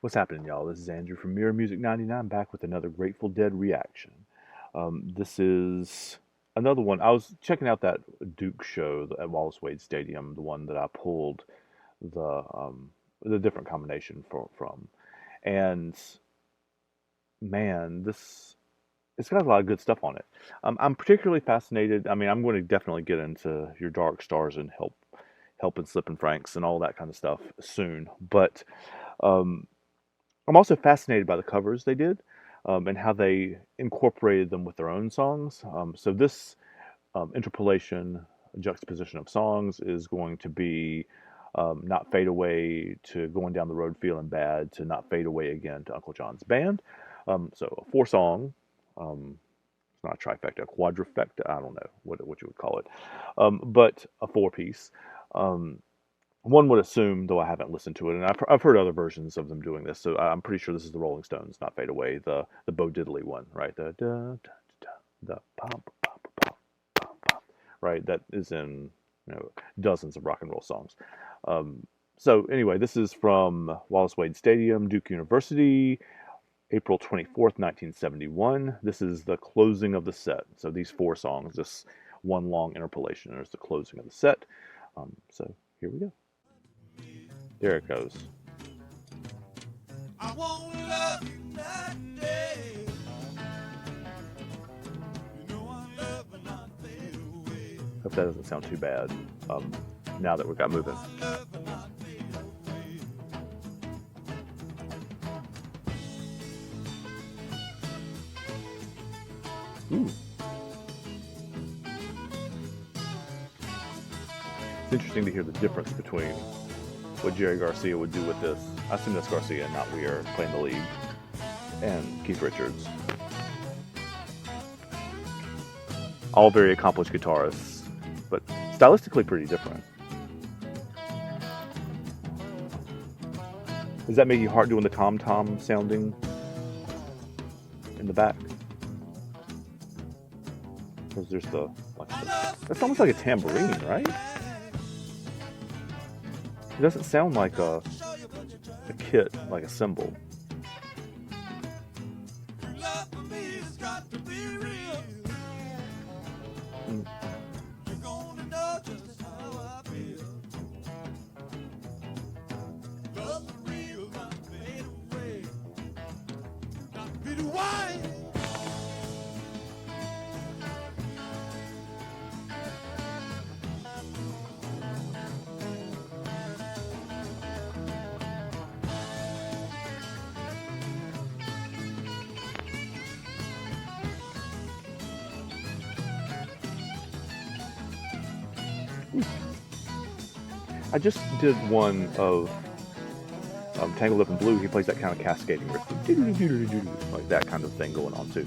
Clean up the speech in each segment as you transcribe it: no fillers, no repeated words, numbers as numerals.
What's happening, y'all? This is Andrew from Mirror Music 99 back with another Grateful Dead reaction. This is another one. I was checking out that Duke show at Wallace Wade Stadium, the one that I pulled the um, the different combination from. And man, this it's got a lot of good stuff on it. I'm particularly fascinated. I mean, I'm going to definitely get into your Dark Stars and Help and Slip and Franks and all that kind of stuff soon. But um, I'm also fascinated by the covers they did and how they incorporated them with their own songs. So this interpolation, juxtaposition of songs is going to be Not Fade Away to Going Down the Road Feeling Bad to Not Fade Away Again to Uncle John's Band. So a four song, it's not a trifecta, a quadrifecta, I don't know what you would call it, but a four piece. Um, One would assume, though I haven't listened to it, and I've heard other versions of them doing this, so I'm pretty sure this is the Rolling Stones, not Fade Away, the Bo Diddley one, right? The da, da, da, the pop, pop, pop, pop, pop, right? That is in dozens of rock and roll songs. So anyway, this is from Wallace Wade Stadium, Duke University, April 24th, 1971. This is the closing of the set. So these four songs, this one long interpolation, is the closing of the set. So here we go. There it goes. I won't love you that day. You know I love and not fade away. Hope that doesn't sound too bad. Now that we got moving. Ooh. It's interesting to hear the difference between what Jerry Garcia would do with this. I assume that's Garcia, not Weir, playing the lead, and Keith Richards. All very accomplished guitarists, but stylistically pretty different. Does that make you hard doing the tom-tom sounding in the back? Because there's that's almost like a tambourine, right? It doesn't sound like a kit, like a cymbal. Mm. I just did one of Tangled Up in Blue. He plays that kind of cascading riff, like that kind of thing going on too.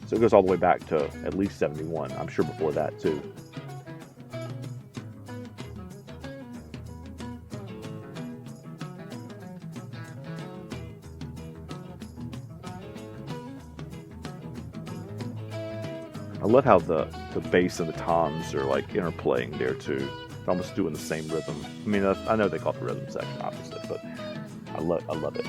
So it goes all the way back to at least 71. I'm sure before that too. I love how the bass and the toms are like interplaying there too. They're almost doing the same rhythm. I mean, I know they call it the rhythm section, obviously, but I love it.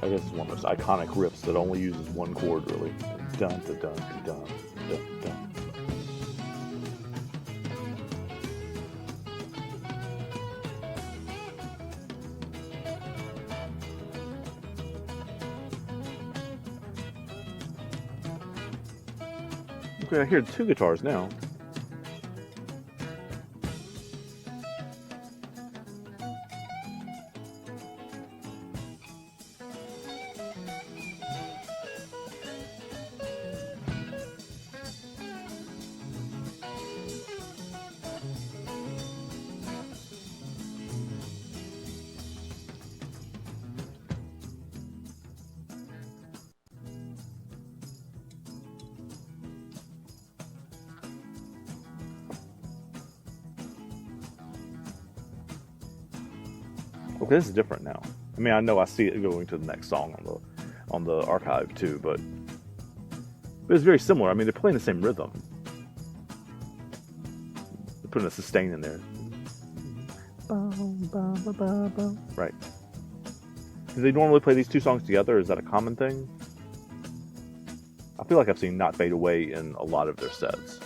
I guess it's one of those iconic riffs that only uses one chord, really. Dun dun dun dun dun dun. Okay, I hear two guitars now. Okay, this is different now. I mean, I know I see it going to the next song on the archive too, but it's very similar. I mean, they're playing the same rhythm. They're putting a sustain in there. Right. Do they normally play these two songs together? Is that a common thing? I feel like I've seen Not Fade Away in a lot of their sets.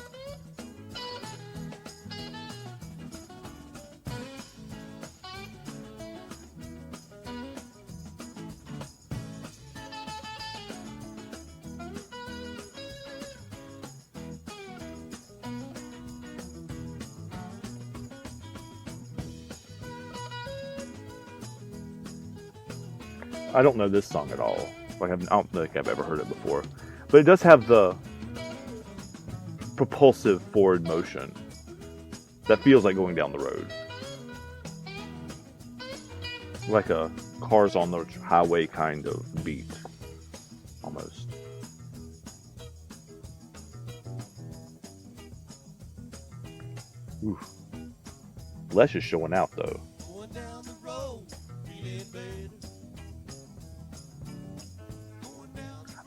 I don't know this song at all. Like I don't think I've ever heard it before. But it does have the propulsive forward motion that feels like going down the road. Like a cars on the highway kind of beat, almost. Oof. Les is showing out though.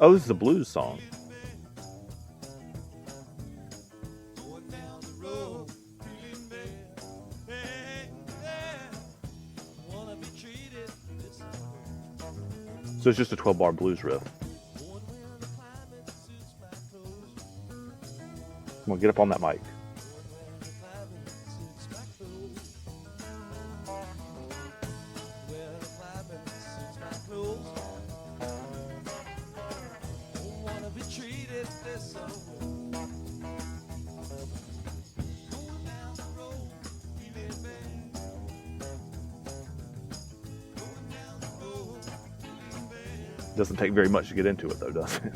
Oh, this is a blues song. So it's just a 12-bar blues riff. Come on, get up on that mic. Doesn't take very much to get into it though, does it?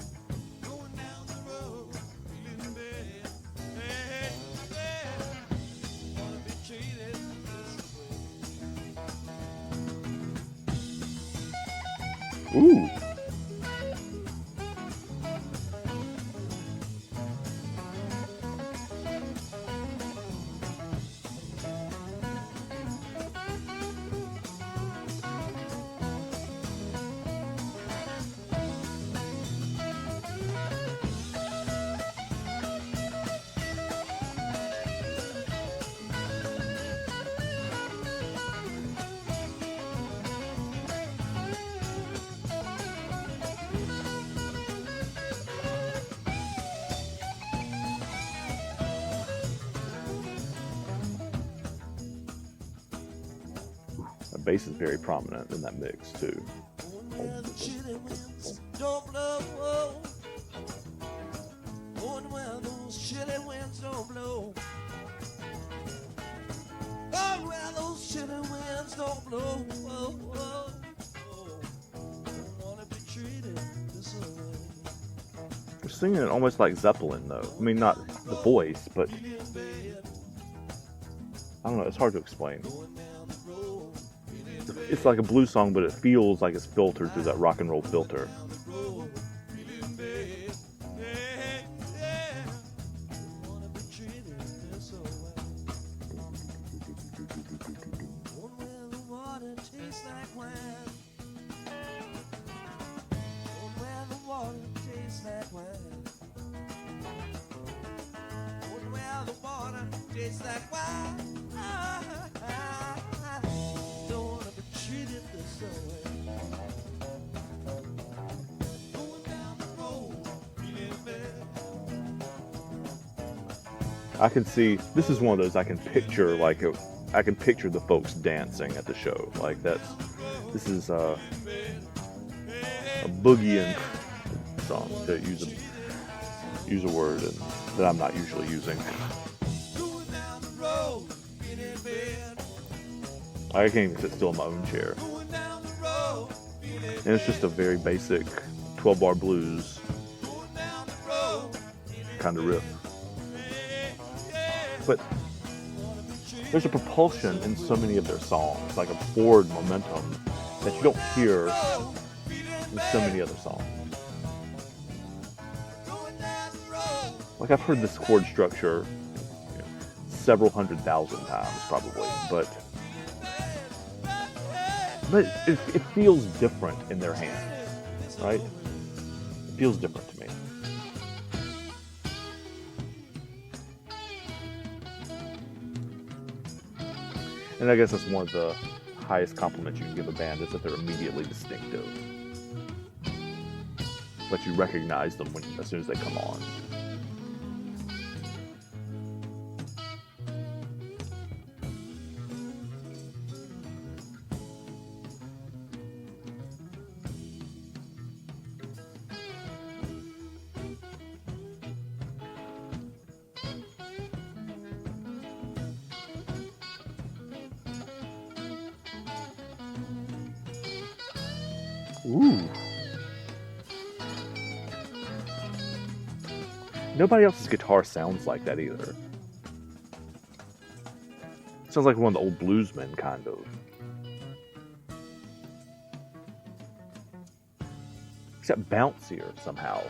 Ooh. The bass is very prominent in that mix too. They're singing it almost like Zeppelin though. I mean, not the voice, but I don't know, it's hard to explain. It's like a blues song, but it feels like it's filtered through that rock and roll filter. I can see, this is one of those I can picture, like, I can picture the folks dancing at the show. Like, this is a boogieing song, to use a word that I'm not usually using. I can't even sit still in my own chair. And it's just a very basic 12-bar blues kind of riff. But there's a propulsion in so many of their songs, like a forward momentum that you don't hear in so many other songs. Like I've heard this chord structure several 100,000 times probably, but but it feels different in their hands, right? It feels different to me. And I guess that's one of the highest compliments you can give a band, is that they're immediately distinctive. But you recognize them as soon as they come on. Ooh. Nobody else's guitar sounds like that either. Sounds like one of the old bluesmen, kind of. Except bouncier somehow.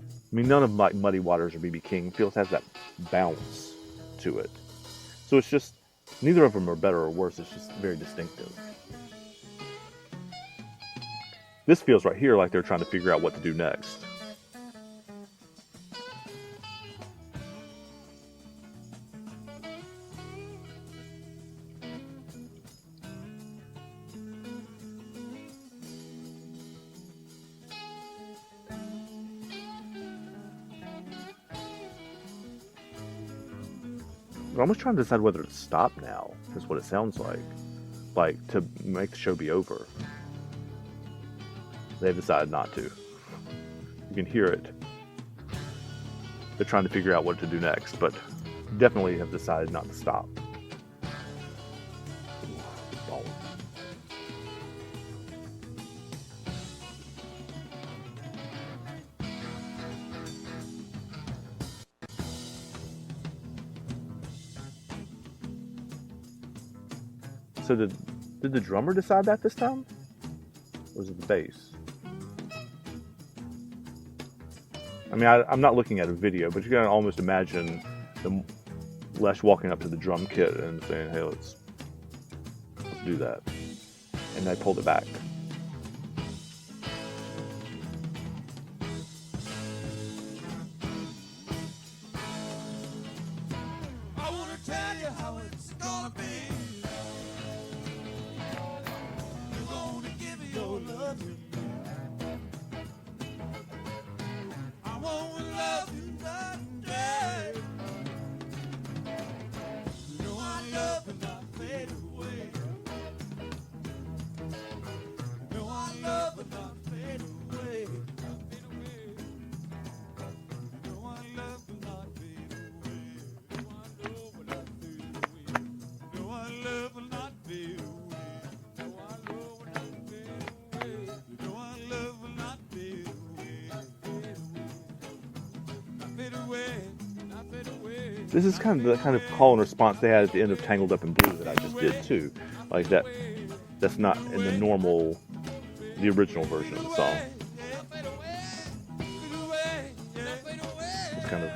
I mean, none of like Muddy Waters or B.B. King has that bounce to it. So it's just, neither of them are better or worse, it's just very distinctive. This feels right here like they're trying to figure out what to do next. I'm almost trying to decide whether to stop now, is what it sounds like to make the show be over. They've decided not to. You can hear it. They're trying to figure out what to do next, but definitely have decided not to stop. Don't. So did the drummer decide that this time? Or was it the bass? I mean, I'm not looking at a video, but you can almost imagine Les walking up to the drum kit and saying, hey, let's do that. And they pulled it back. I want to tell you how it's gonna be. You're gonna give your love to me. I won't love you one day. You know our love will not fade away. You know our love will not fade away. Not fade away. You know our love will not fade away. You know our love will not fade away. You know our love will not fade away. You know our love will not fade away. You know our love will not fade away. Not fade away. Not fade away. This is kind of the kind of call and response they had at the end of Tangled Up in Blue that I just did too. Like that, that's not in the original version of the song. It's kind of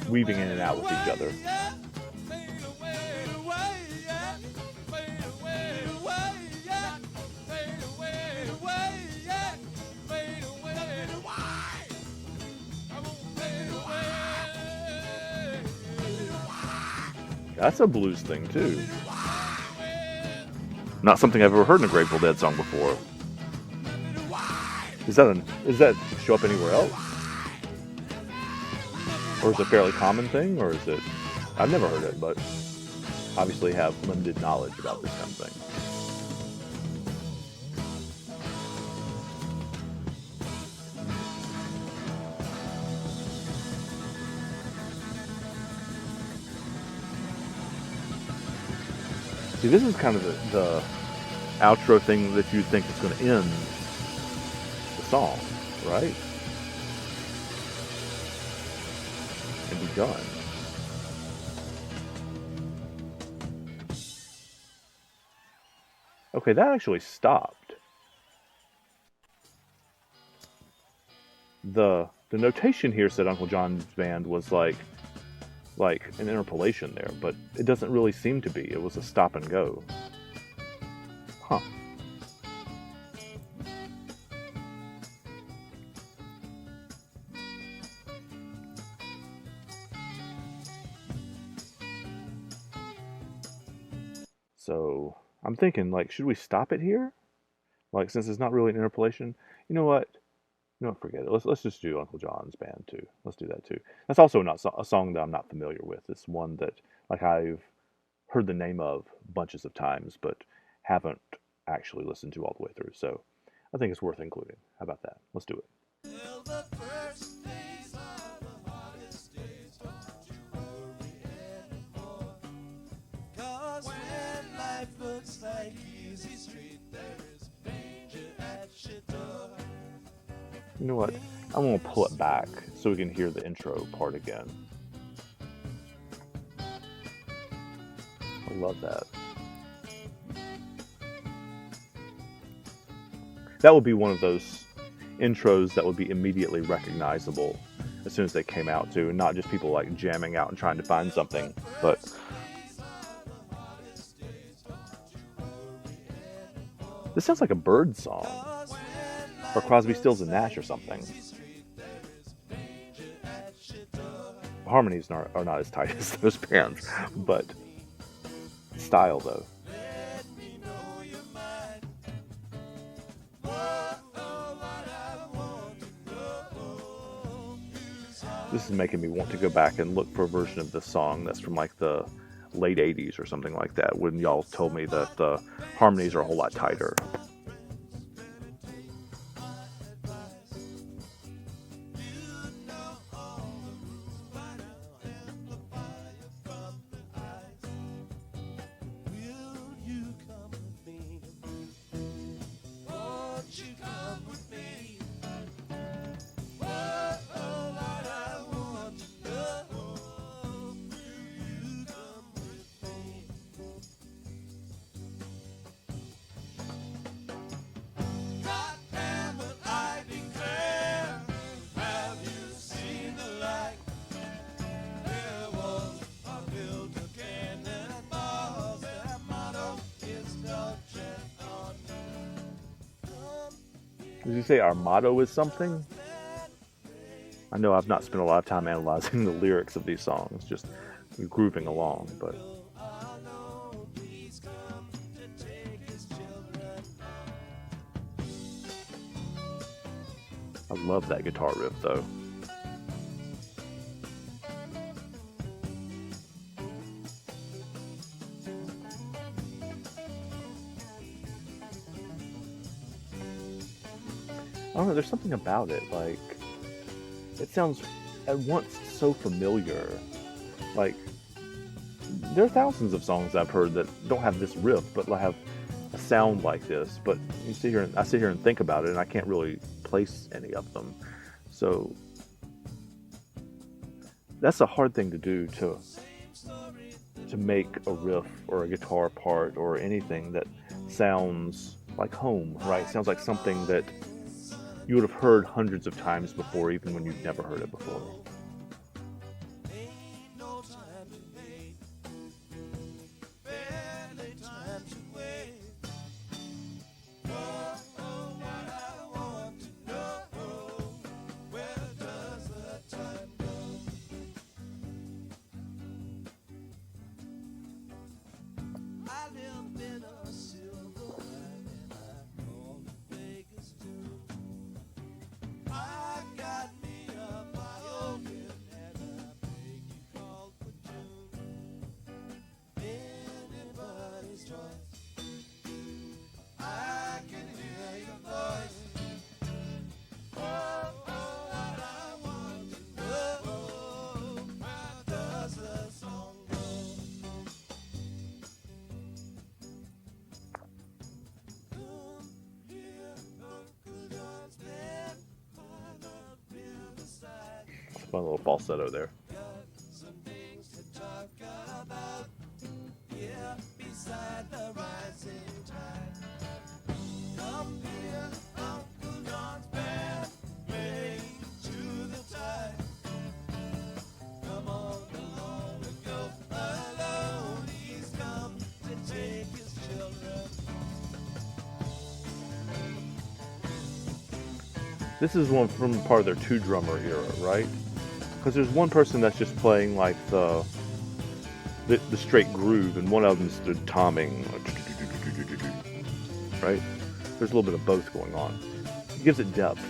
weaving in and out with each other. That's a blues thing too. Not something I've ever heard in a Grateful Dead song before. Does that show up anywhere else? Or is it a fairly common thing? Or is it? I've never heard it, but obviously have limited knowledge about this kind of thing. See, this is kind of the outro thing that you think is going to end the song, right? And be done. Okay, that actually stopped. The notation here said Uncle John's band was like like an interpolation there, but it doesn't really seem to be. It was a stop and go. Huh. So I'm thinking, like, should we stop it here? Like, since it's not really an interpolation, you know what? You know what? Forget it. Let's just do Uncle John's Band too. Let's do that too. That's also not a song that I'm not familiar with. It's one that like I've heard the name of bunches of times, but haven't actually listened to all the way through. So I think it's worth including. How about that? Let's do it. Till the first days are the hardest days, don't you worry anymore. 'Cause when life looks like easy street, there is danger at your door. You know what? I'm gonna pull it back so we can hear the intro part again. I love that. That would be one of those intros that would be immediately recognizable as soon as they came out too, and not just people like jamming out and trying to find something, but this sounds like a Bird song or Crosby, Stills and Nash or something. The harmonies are not as tight as those bands, but style though. This is making me want to go back and look for a version of this song that's from like the late 80s or something like that, when y'all told me that the harmonies are a whole lot tighter. Did you say our motto is something? I know I've not spent a lot of time analyzing the lyrics of these songs, just grooving along, but I love that guitar riff though. I don't know, there's something about it, like, it sounds at once so familiar. Like, there are thousands of songs I've heard that don't have this riff, but have a sound like this. But I sit here and think about it, and I can't really place any of them. So that's a hard thing to do, to make a riff or a guitar part or anything that sounds like home, right? Sounds like something that you would have heard hundreds of times before, even when you've never heard it before. Fun little falsetto there. This is one from part of their two drummer era, right? Because there's one person that's just playing like the straight groove, and one of them's the tomming, right? There's a little bit of both going on. It gives it depth.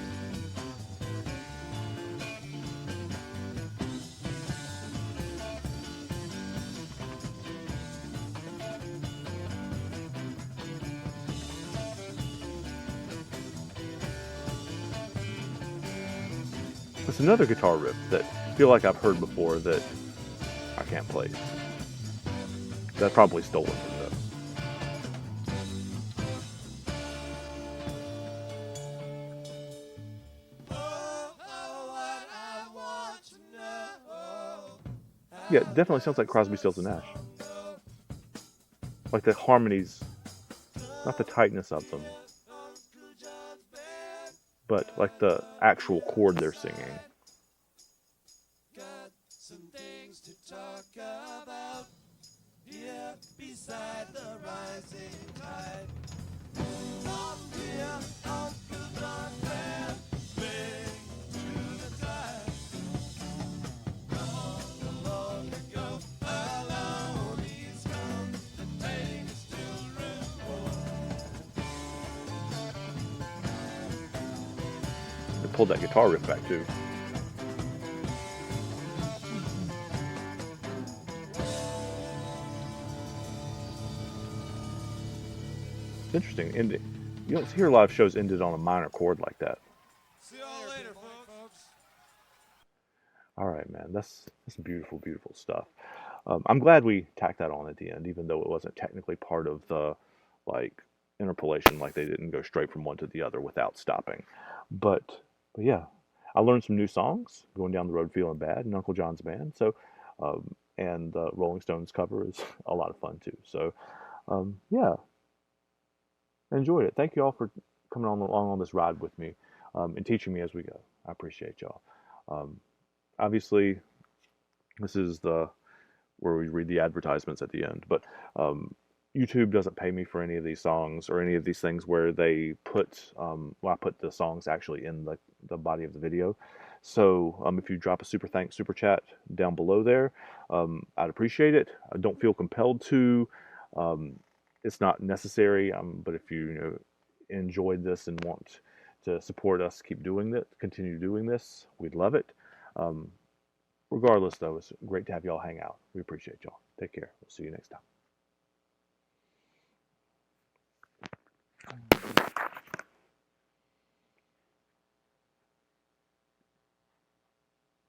It's another guitar riff that I feel like I've heard before that I can't play. That probably stole it from this. Yeah, it definitely sounds like Crosby, Stills and Nash. Like the harmonies, not the tightness of them, but like the actual chord they're singing. Got some things to talk about here beside the rising tide. Up here, Uncle John Bear, bring to the tide. Long ago, alone he's come to take us to They pulled that guitar riff back too. It's interesting. And you don't hear a lot of shows ended on a minor chord like that. See y'all later, folks. All right, man. That's beautiful, beautiful stuff. I'm glad we tacked that on at the end, even though it wasn't technically part of the like interpolation. Like they didn't go straight from one to the other without stopping. But but yeah, I learned some new songs going down the road feeling bad and Uncle John's band. So and the Rolling Stones cover is a lot of fun too. So yeah, I enjoyed it. Thank you all for coming on along on this ride with me and teaching me as we go. I appreciate y'all. Um, obviously, this is the where we read the advertisements at the end. But YouTube doesn't pay me for any of these songs or any of these things where they put, well, I put the songs actually in the body of the video. So if you drop a super thanks, super chat down below there, I'd appreciate it. I don't feel compelled to. Um, it's not necessary, but if you enjoyed this and want to support us, keep doing that, continue doing this, we'd love it. Um, Regardless, though, it's great to have y'all hang out. We appreciate y'all. Take care. We'll see you next time.